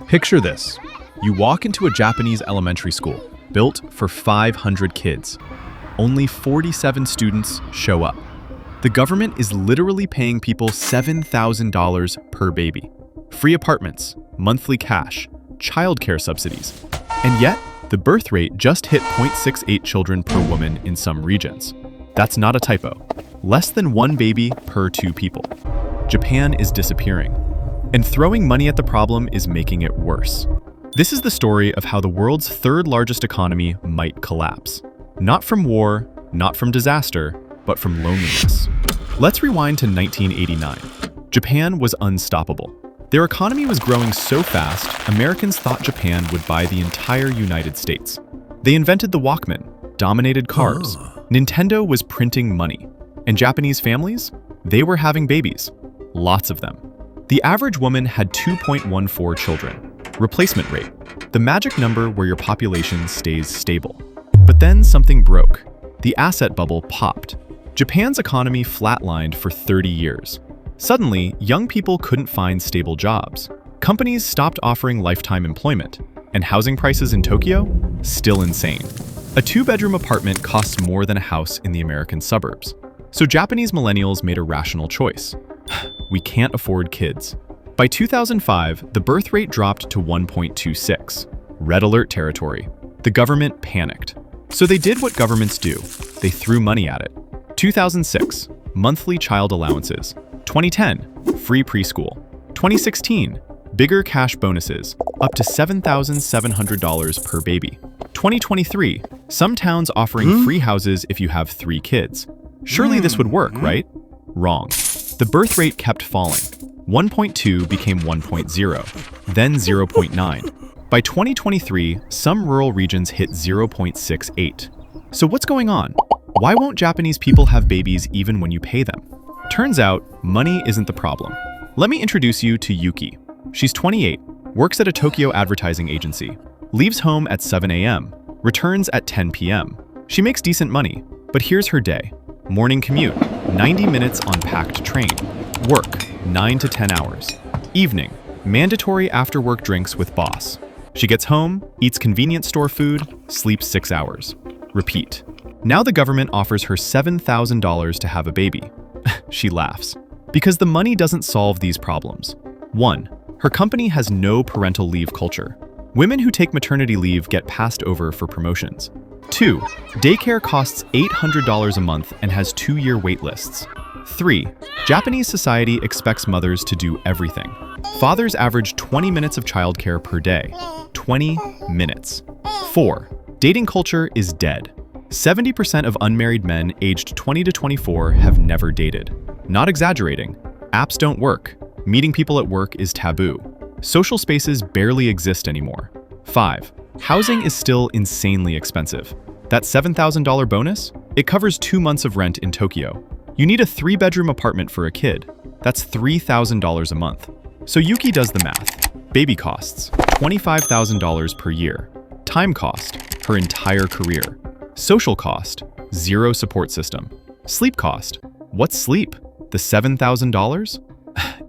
Picture this. You walk into a Japanese elementary school, built for 500 kids. Only 47 students show up. The government is literally paying people $7,000 per baby. Free apartments, monthly cash, childcare subsidies. And yet, the birth rate just hit 0.68 children per woman in some regions. That's not a typo. Less than one baby per two people. Japan is disappearing. And throwing money at the problem is making it worse. This is the story of how the world's third largest economy might collapse. Not from war, not from disaster, but from loneliness. Let's rewind to 1989. Japan was unstoppable. Their economy was growing so fast, Americans thought Japan would buy the entire United States. They invented the Walkman, dominated cars. Nintendo was printing money. And Japanese families? They were having babies. Lots of them. The average woman had 2.14 children. Replacement rate, the magic number where your population stays stable. But then something broke. The asset bubble popped. Japan's economy flatlined for 30 years. Suddenly, young people couldn't find stable jobs. Companies stopped offering lifetime employment. And housing prices in Tokyo? Still insane. A two-bedroom apartment costs more than a house in the American suburbs. So Japanese millennials made a rational choice. We can't afford kids. By 2005, the birth rate dropped to 1.26. Red alert territory. The government panicked. So they did what governments do. They threw money at it. 2006, monthly child allowances. 2010, free preschool. 2016, bigger cash bonuses, up to $7,700 per baby. 2023, some towns offering free houses if you have 3 kids. Surely this would work, right? Wrong. The birth rate kept falling. 1.2 became 1.0, then 0.9. By 2023, some rural regions hit 0.68. So what's going on? Why won't Japanese people have babies even when you pay them? Turns out, money isn't the problem. Let me introduce you to Yuki. She's 28, works at a Tokyo advertising agency, leaves home at 7 a.m., returns at 10 p.m. She makes decent money, but here's her day. Morning commute, 90 minutes on packed train. Work, 9 to 10 hours. Evening, mandatory after-work drinks with boss. She gets home, eats convenience store food, sleeps 6 hours. Repeat. Now the government offers her $7,000 to have a baby. She laughs. Because the money doesn't solve these problems. 1. Her company has no parental leave culture. Women who take maternity leave get passed over for promotions. 2. Daycare costs $800 a month and has 2-year wait lists. 3. Japanese society expects mothers to do everything. Fathers average 20 minutes of childcare per day. 20 minutes. 4. Dating culture is dead. 70% of unmarried men aged 20 to 24 have never dated. Not exaggerating. Apps don't work. Meeting people at work is taboo. Social spaces barely exist anymore. 5. Housing is still insanely expensive. That $7,000 bonus? It covers 2 months of rent in Tokyo. You need a 3-bedroom apartment for a kid. That's $3,000 a month. So Yuki does the math. Baby costs, $25,000 per year. Time cost, her entire career. Social cost, 0 support system. Sleep cost, what's sleep? The $7,000?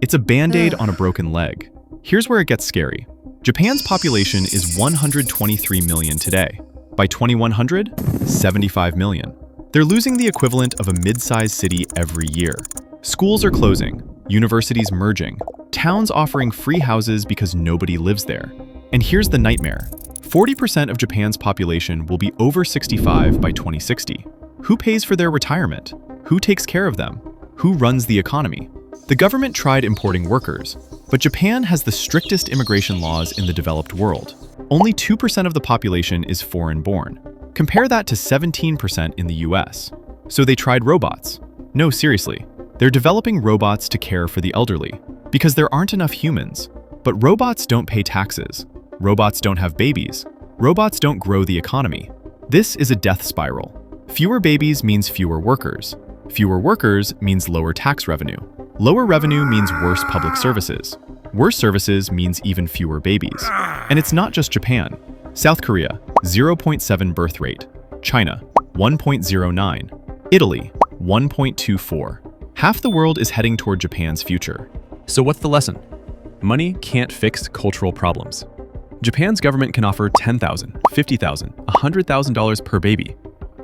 It's a band-aid on a broken leg. Here's where it gets scary. Japan's population is 123 million today. By 2100, 75 million. They're losing the equivalent of a mid-sized city every year. Schools are closing, universities merging, towns offering free houses because nobody lives there. And here's the nightmare. 40% of Japan's population will be over 65 by 2060. Who pays for their retirement? Who takes care of them? Who runs the economy? The government tried importing workers, but Japan has the strictest immigration laws in the developed world. Only 2% of the population is foreign-born. Compare that to 17% in the US. So they tried robots. No, seriously. They're developing robots to care for the elderly, because there aren't enough humans. But robots don't pay taxes. Robots don't have babies. Robots don't grow the economy. This is a death spiral. Fewer babies means fewer workers. Fewer workers means lower tax revenue. Lower revenue means worse public services. Worse services means even fewer babies. And it's not just Japan. South Korea, 0.7 birth rate. China, 1.09. Italy, 1.24. Half the world is heading toward Japan's future. So what's the lesson? Money can't fix cultural problems. Japan's government can offer $10,000, $50,000, $100,000 per baby.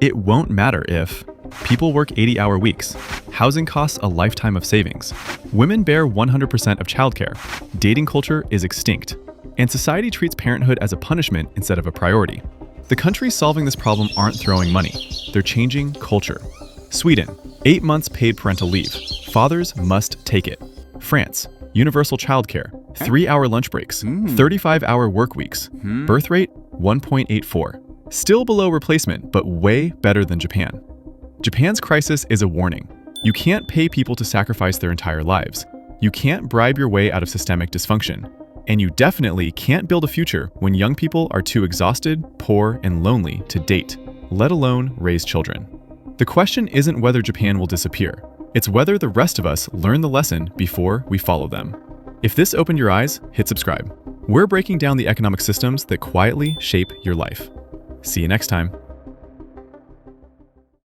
It won't matter if people work 80-hour weeks, housing costs a lifetime of savings, women bear 100% of childcare, dating culture is extinct, and society treats parenthood as a punishment instead of a priority. The countries solving this problem aren't throwing money, they're changing culture. Sweden, 8 months paid parental leave. Fathers must take it. France, universal childcare, 3-hour lunch breaks, 35-hour work weeks, birth rate 1.84. Still below replacement, but way better than Japan. Japan's crisis is a warning. You can't pay people to sacrifice their entire lives. You can't bribe your way out of systemic dysfunction. And you definitely can't build a future when young people are too exhausted, poor, and lonely to date, let alone raise children. The question isn't whether Japan will disappear. It's whether the rest of us learn the lesson before we follow them. If this opened your eyes, hit subscribe. We're breaking down the economic systems that quietly shape your life. See you next time.